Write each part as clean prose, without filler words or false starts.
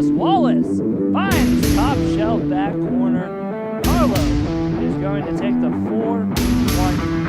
Wallace finds top shelf back corner. Carlow is going to take the 4-1.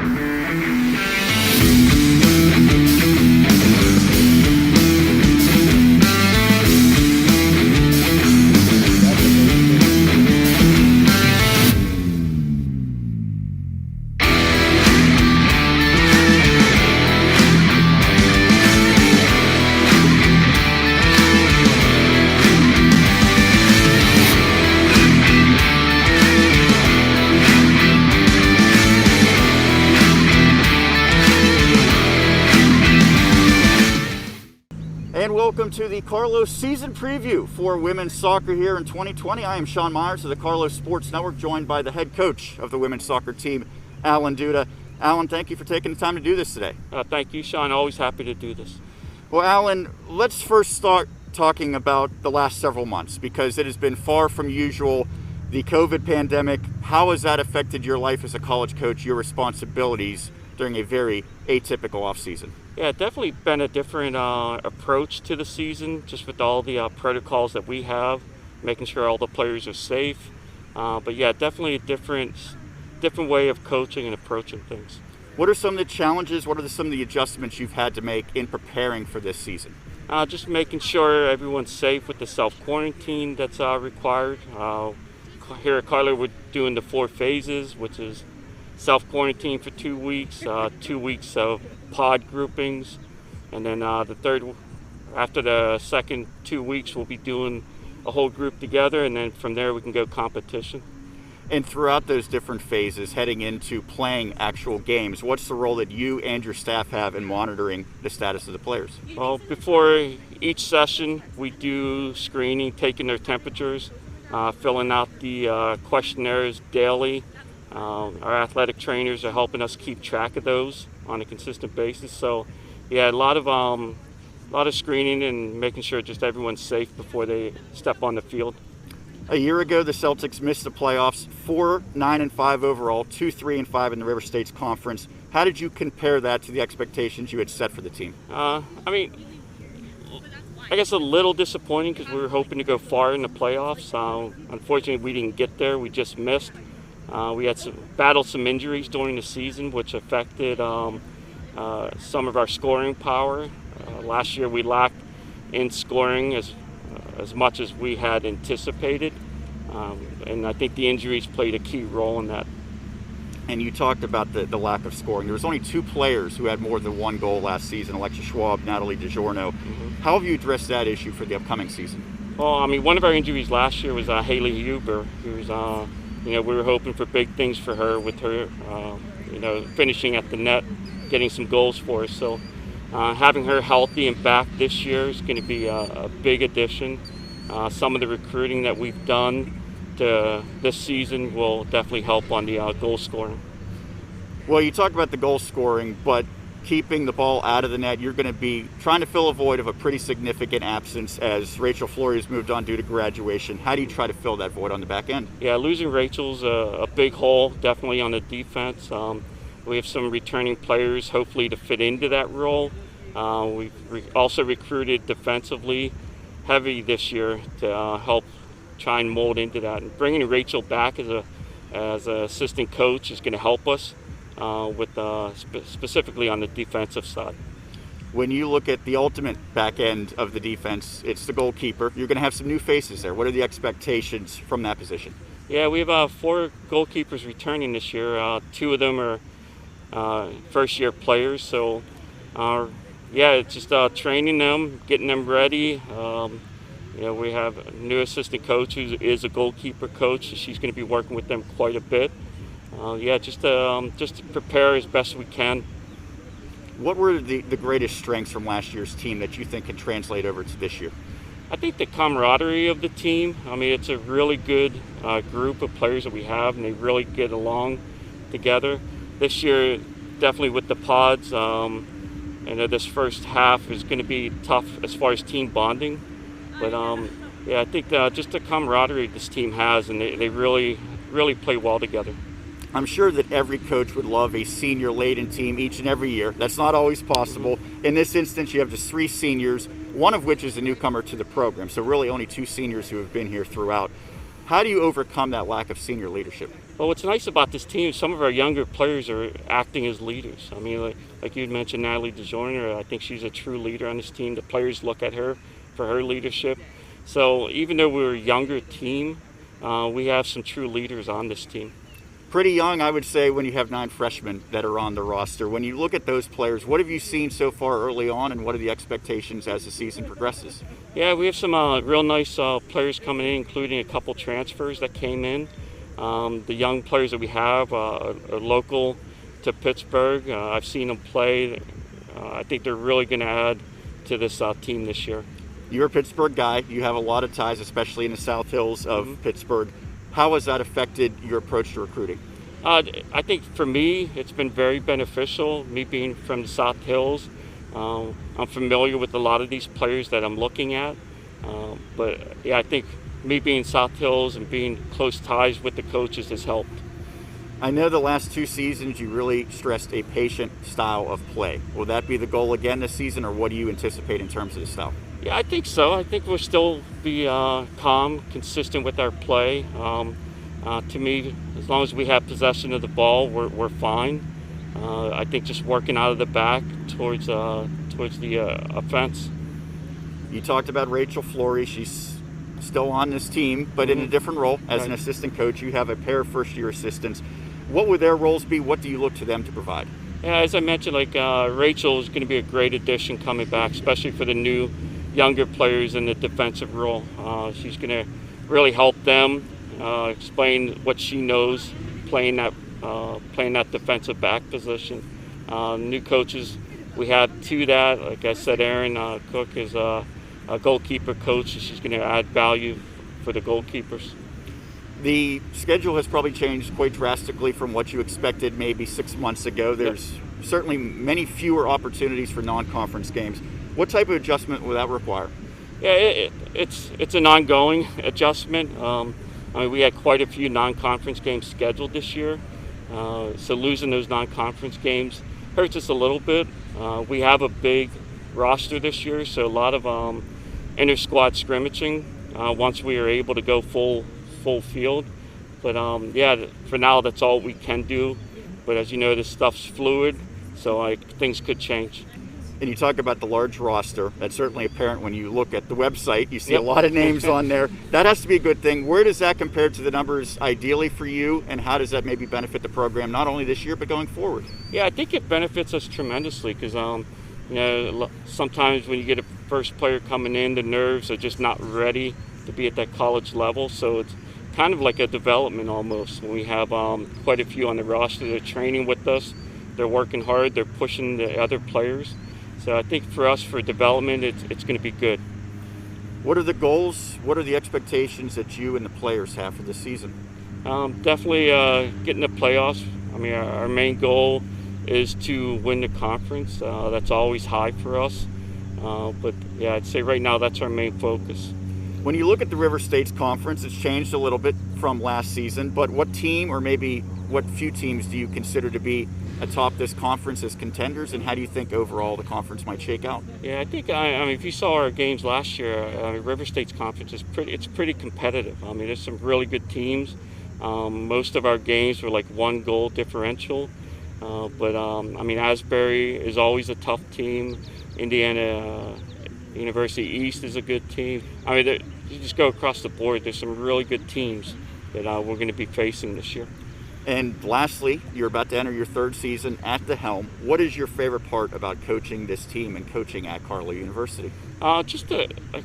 And welcome to the Carlow season preview for women's soccer here in 2020. I am Sean Myers of the Carlow Sports Network, joined by the head coach of the women's soccer team, Allen Duda. Allen, thank you for taking the time to do this today. Thank you, Sean. Always happy to do this. Well, Allen, let's first start talking about the last several months, because it has been far from usual. The COVID pandemic, how has that affected your life as a college coach, your responsibilities during a very atypical offseason? Yeah, definitely been a different approach to the season, just with all the protocols that we have, making sure all the players are safe. But yeah, definitely a different way of coaching and approaching things. What are some of the challenges? What are some of the adjustments you've had to make in preparing for this season? Just making sure everyone's safe with the self-quarantine that's required. Here at Carlow, we're doing the 4 phases, which is self-quarantine for 2 weeks, 2 weeks of pod groupings, and then after the second 2 weeks, we'll be doing a whole group together, and then from there we can go competition. And throughout those different phases, heading into playing actual games, what's the role that you and your staff have in monitoring the status of the players? Well, before each session, we do screening, taking their temperatures, filling out the questionnaires daily. Our athletic trainers are helping us keep track of those on a consistent basis. So, yeah, a lot of screening and making sure just everyone's safe before they step on the field. A year ago, the Celtics missed the playoffs, 4-9-5 overall, 2-3-5 in the River States Conference. How did you compare that to the expectations you had set for the team? I guess a little disappointing because we were hoping to go far in the playoffs. Unfortunately, we didn't get there. We just missed. We had battled some injuries during the season, which affected some of our scoring power. Last year, we lacked in scoring as much as we had anticipated, and I think the injuries played a key role in that. And you talked about the lack of scoring. There was only 2 players who had more than 1 goal last season, Alexis Schwab, Natalie DiGiorno. Mm-hmm. How have you addressed that issue for the upcoming season? Well, one of our injuries last year was Haley Huber, who's we were hoping for big things for her with her, finishing at the net, getting some goals for us. So having her healthy and back this year is going to be a big addition. Some of the recruiting that we've done this season will definitely help on the goal scoring. Well, you talk about the goal scoring, but keeping the ball out of the net, you're going to be trying to fill a void of a pretty significant absence as Rachel Flory has moved on due to graduation. How do you try to fill that void on the back end? Yeah, losing Rachel's a big hole, definitely on the defense. We have some returning players, hopefully, to fit into that role. We've also recruited defensively heavy this year to help try and mold into that. And bringing Rachel back as an assistant coach is going to help us with specifically on the defensive side. When you look at the ultimate back end of the defense, it's the goalkeeper. You're going to have some new faces there. What are the expectations from that position? Yeah, we have 4 goalkeepers returning this year. 2 of them are first-year players. So, it's just training them, getting them ready. We have a new assistant coach who is a goalkeeper coach. She's going to be working with them quite a bit. Just to prepare as best we can. What were the greatest strengths from last year's team that you think can translate over to this year? I think the camaraderie of the team. It's a really good group of players that we have, and they really get along together. This year, definitely with the pods, this first half is going to be tough as far as team bonding. But I think just the camaraderie this team has, and they really, really play well together. I'm sure that every coach would love a senior-laden team each and every year. That's not always possible. In this instance, you have just 3 seniors, one of which is a newcomer to the program, so really only 2 seniors who have been here throughout. How do you overcome that lack of senior leadership? Well, what's nice about this team, some of our younger players are acting as leaders. I mean, like you mentioned, Natalie DeJourner, I think she's a true leader on this team. The players look at her for her leadership. So even though we're a younger team, we have some true leaders on this team. Pretty young, I would say, when you have 9 freshmen that are on the roster. When you look at those players, what have you seen so far early on, and what are the expectations as the season progresses? Yeah, we have some real nice players coming in, including a couple transfers that came in. The young players that we have are local to Pittsburgh. I've seen them play. I think they're really going to add to this team this year. You're a Pittsburgh guy. You have a lot of ties, especially in the South Hills of Pittsburgh. How has that affected your approach to recruiting? I think for me, it's been very beneficial, me being from the South Hills. I'm familiar with a lot of these players that I'm looking at. But yeah, I think me being South Hills and being close ties with the coaches has helped. I know the last 2 seasons you really stressed a patient style of play. Will that be the goal again this season, or what do you anticipate in terms of the style? Yeah, I think so. I think we'll still be calm, consistent with our play. To me, as long as we have possession of the ball, we're fine. I think just working out of the back towards the offense. You talked about Rachel Flory. She's still on this team, but in a different role as an assistant coach. You have a pair of first-year assistants. What would their roles be? What do you look to them to provide? Yeah, as I mentioned, Rachel is going to be a great addition coming back, especially for the new younger players in the defensive role. She's going to really help them, explain what she knows playing that defensive back position. New coaches, we have to that. Like I said, Erin Cook is a goalkeeper coach, and she's going to add value for the goalkeepers. The schedule has probably changed quite drastically from what you expected maybe 6 months ago. There's certainly many fewer opportunities for non-conference games. What type of adjustment will that require? Yeah, it's an ongoing adjustment. We had quite a few non-conference games scheduled this year, so losing those non-conference games hurts us a little bit. We have a big roster this year, so a lot of inter-squad scrimmaging once we are able to go full field. But for now, that's all we can do. But as you know, this stuff's fluid, so things could change. And you talk about the large roster. That's certainly apparent when you look at the website. You see a lot of names on there. That has to be a good thing. Where does that compare to the numbers ideally for you, and how does that maybe benefit the program not only this year but going forward? Yeah, I think it benefits us tremendously because sometimes when you get a first player coming in, the nerves are just not ready to be at that college level. So it's kind of like a development almost. When we have quite a few on the roster, they're training with us, they're working hard, they're pushing the other players. So I think for us, for development, it's going to be good. What are the goals? What are the expectations that you and the players have for this season? Definitely getting the playoffs. I mean, our main goal is to win the conference. That's always high for us. But yeah, I'd say right now that's our main focus. When you look at the River States Conference, it's changed a little bit from last season, but what team or maybe what few teams do you consider to be atop this conference as contenders, and how do you think overall the conference might shake out? Yeah, I think if you saw our games last year, River State's conference is pretty competitive. I mean, there's some really good teams. Most of our games were like 1 goal differential, but Asbury is always a tough team. Indiana University East is a good team. I mean, you just go across the board. There's some really good teams that we're going to be facing this year. And lastly, you're about to enter your 3rd season at the helm. What is your favorite part about coaching this team and coaching at Carlow University? Like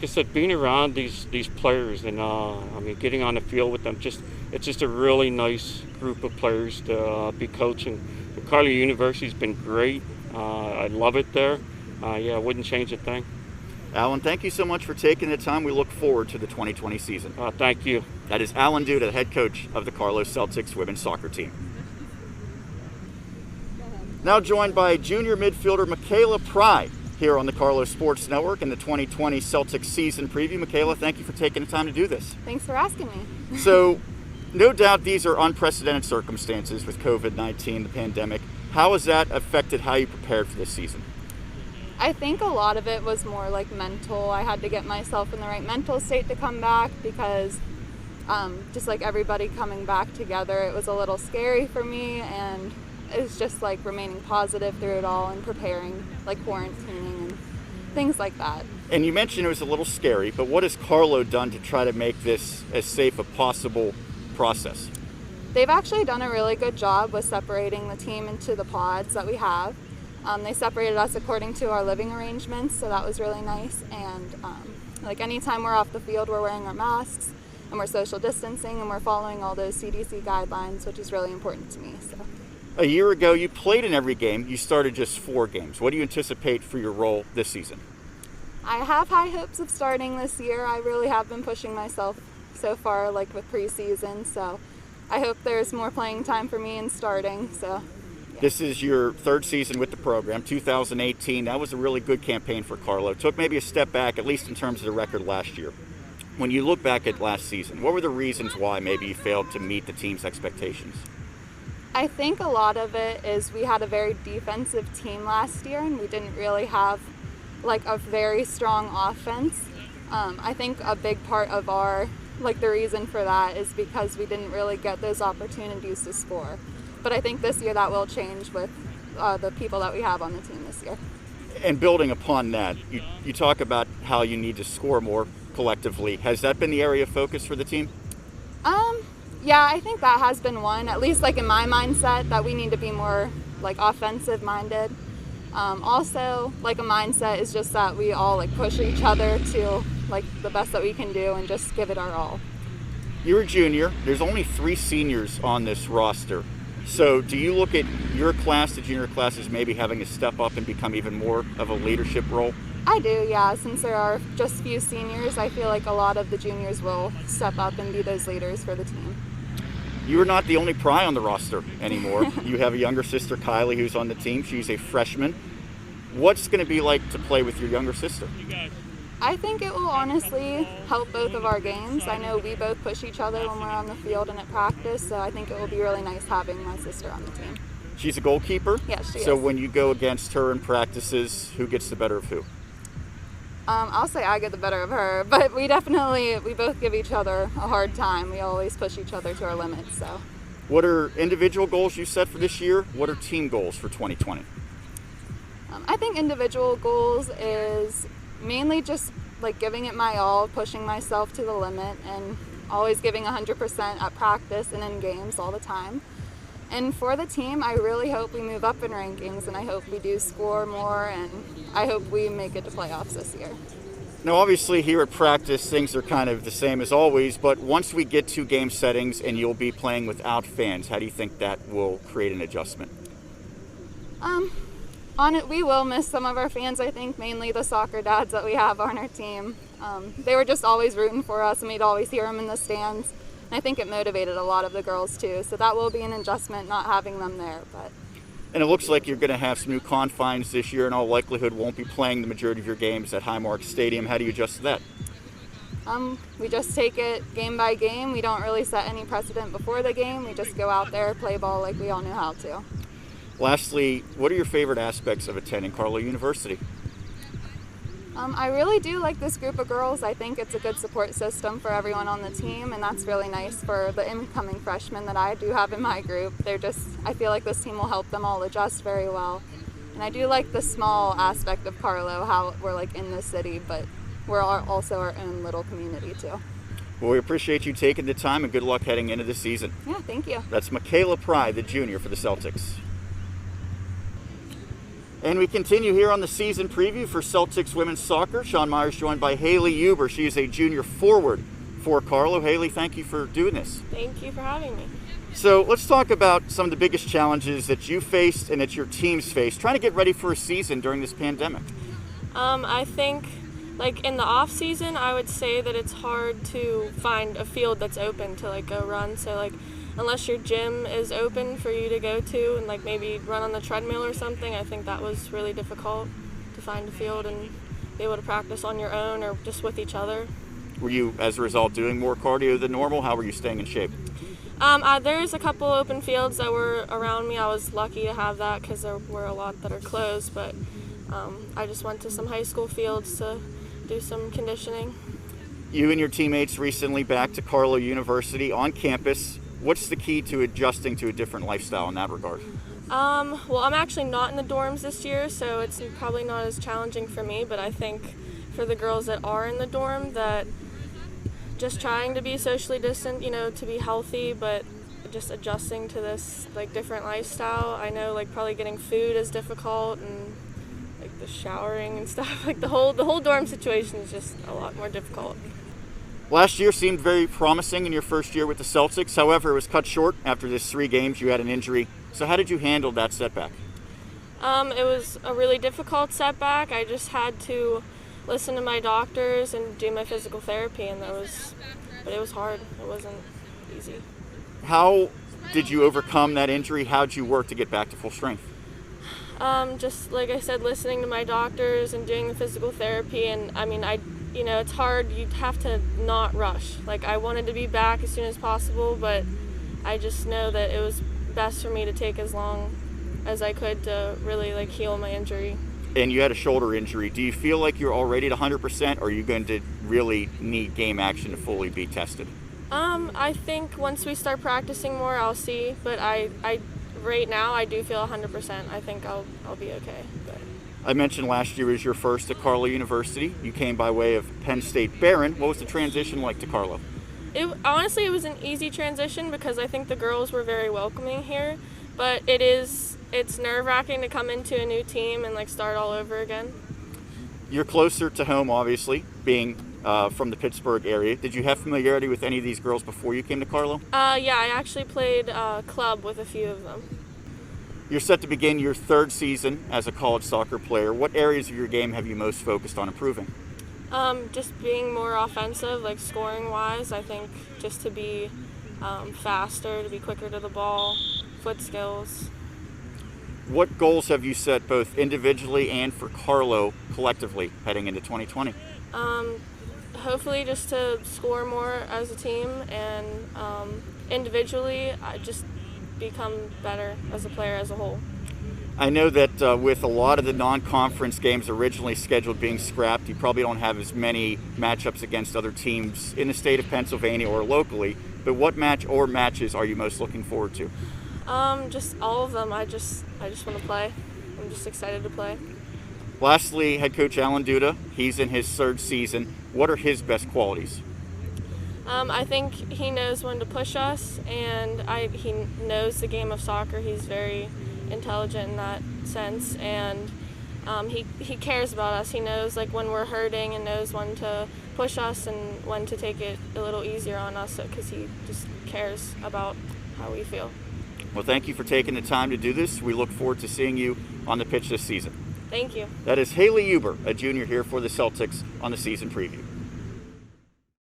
I said, being around these players and getting on the field with them. It's just a really nice group of players to be coaching. Carlow University's been great. I love it there. I wouldn't change a thing. Allen, thank you so much for taking the time. We look forward to the 2020 season. Thank you. That is Allen Duda, the head coach of the Carlow Celtics women's soccer team. Now joined by junior midfielder Michaela Pry here on the Carlow Sports Network in the 2020 Celtics season preview. Michaela, thank you for taking the time to do this. Thanks for asking me. So, No doubt these are unprecedented circumstances with COVID-19, the pandemic. How has that affected how you prepared for this season? I think a lot of it was more like mental. I had to get myself in the right mental state to come back because just like everybody coming back together, it was a little scary for me, and it was just like remaining positive through it all and preparing, like quarantining and things like that. And you mentioned it was a little scary, but what has Carlow done to try to make this as safe a possible process? They've actually done a really good job with separating the team into the pods that we have. They separated us according to our living arrangements, so that was really nice. And like anytime we're off the field, we're wearing our masks and we're social distancing and we're following all those CDC guidelines, which is really important to me. So. A year ago, you played in every game. You started just 4 games. What do you anticipate for your role this season? I have high hopes of starting this year. I really have been pushing myself so far, like with preseason, so I hope there's more playing time for me in starting. So, yeah. This is your 3rd season with the program, 2018. That was a really good campaign for Carlow. Took maybe a step back, at least in terms of the record last year. When you look back at last season, what were the reasons why maybe you failed to meet the team's expectations? I think a lot of it is we had a very defensive team last year, and we didn't really have like a very strong offense. I think a big part of the reason for that is because we didn't really get those opportunities to score. But I think this year that will change with the people that we have on the team this year. And building upon that, you talk about how you need to score more collectively. Has that been the area of focus for the team? Yeah, I think that has been one, at least like in my mindset, that we need to be more like offensive minded. Also, like a mindset is just that we all like push each other to like the best that we can do and just give it our all. You're a junior. There's only 3 seniors on this roster. So do you look at your class, the junior class, as maybe having to step up and become even more of a leadership role? I do, yeah. Since there are just few seniors, I feel like a lot of the juniors will step up and be those leaders for the team. You are not the only Pry on the roster anymore. You have a younger sister, Kylie, who's on the team. She's a freshman. What's going to be like to play with your younger sister? I think it will honestly help both of our games. I know we both push each other when we're on the field and at practice, so I think it will be really nice having my sister on the team. She's a goalkeeper? Yes, she is. So when you go against her in practices, who gets the better of who? I'll say I get the better of her, but we both give each other a hard time. We always push each other to our limits. So, what are individual goals you set for this year? What are team goals for 2020? I think individual goals is mainly just like giving it my all, pushing myself to the limit, and always giving 100% at practice and in games all the time. And for the team, I really hope we move up in rankings, and I hope we do score more, and I hope we make it to playoffs this year. Now, obviously, here at practice, things are kind of the same as always, but once we get to game settings and you'll be playing without fans, how do you think that will create an adjustment? We will miss some of our fans, I think, mainly the soccer dads that we have on our team. They were just always rooting for us, and we'd always hear them in the stands. And I think it motivated a lot of the girls too, so that will be an adjustment not having them there. And it looks like you're going to have some new confines this year. In all likelihood, won't be playing the majority of your games at Highmark Stadium. How do you adjust to that? We just take it game by game. We don't really set any precedent before the game. We just go out there, play ball like we all know how to. Lastly, what are your favorite aspects of attending Carlow University? I really do like this group of girls. I think it's a good support system for everyone on the team, and that's really nice for the incoming freshmen that I do have in my group. I feel like this team will help them all adjust very well. And I do like the small aspect of Carlow, how we're like in the city, but we're also our own little community too. Well, we appreciate you taking the time, and good luck heading into the season. Yeah, thank you. That's Michaela Pry, the junior for the Celtics. And we continue here on the season preview for Celtics women's soccer. Sean Myers joined by Haley Huber. She is a junior forward for Carlow. Haley, thank you for doing this. Thank you for having me. So let's talk about some of the biggest challenges that you faced and that your teams faced trying to get ready for a season during this pandemic. I think, like in the off season, I would say that it's hard to find a field that's open to like go run. So like, unless your gym is open for you to go to and like maybe run on the treadmill or something, I think that was really difficult to find a field and be able to practice on your own or just with each other. Were you, as a result, doing more cardio than normal? How were you staying in shape? There's a couple open fields that were around me. I was lucky to have that because there were a lot that are closed, but I just went to some high school fields to do some conditioning. You and your teammates recently back to Carlow University on campus. What's the key to adjusting to a different lifestyle in that regard? Well, I'm actually not in the dorms this year, so it's probably not as challenging for me, but I think for the girls that are in the dorm, that just trying to be socially distant, to be healthy, but just adjusting to this different lifestyle. I know probably getting food is difficult, and the showering and stuff. The whole dorm situation is just a lot more difficult. Last year seemed very promising in your first year with the Celtics. However, it was cut short after just 3 games. You had an injury. So how did you handle that setback? It was a really difficult setback. I just had to listen to my doctors and do my physical therapy, but it was hard. It wasn't easy. How did you overcome that injury? How did you work to get back to full strength? Just like I said, listening to my doctors and doing the physical therapy. And it's hard. You have to not rush. I wanted to be back as soon as possible, but I just know that it was best for me to take as long as I could to really heal my injury. And you had a shoulder injury. Do you feel like you're already at 100%, or are you going to really need game action to fully be tested? I think once we start practicing more, I'll see. But I right now I do feel 100%. I think I'll be okay. But. I mentioned last year was your first at Carlow University. You came by way of Penn State Barron. What was the transition like to Carlow? Honestly, it was an easy transition because I think the girls were very welcoming here. But it's nerve-wracking to come into a new team and start all over again. You're closer to home, obviously, being from the Pittsburgh area. Did you have familiarity with any of these girls before you came to Carlow? Yeah, I actually played club with a few of them. You're set to begin your 3rd season as a college soccer player. What areas of your game have you most focused on improving? Just being more offensive, scoring-wise. I think just to be faster, to be quicker to the ball, foot skills. What goals have you set both individually and for Carlow collectively heading into 2020? Hopefully just to score more as a team, and individually I just become better as a player as a whole. I know that with a lot of the non-conference games originally scheduled being scrapped, you probably don't have as many matchups against other teams in the state of Pennsylvania or locally, but what match or matches are you most looking forward to? Just all of them. I just want to play. I'm just excited to play. Lastly, head coach Allen Duda, he's in his 3rd season. What are his best qualities? I think he knows when to push us, and he knows the game of soccer. He's very intelligent in that sense, and he cares about us. He knows when we're hurting, and knows when to push us and when to take it a little easier on us, because he just cares about how we feel. Well, thank you for taking the time to do this. We look forward to seeing you on the pitch this season. Thank you. That is Haley Huber, a junior here for the Celtics on the season preview.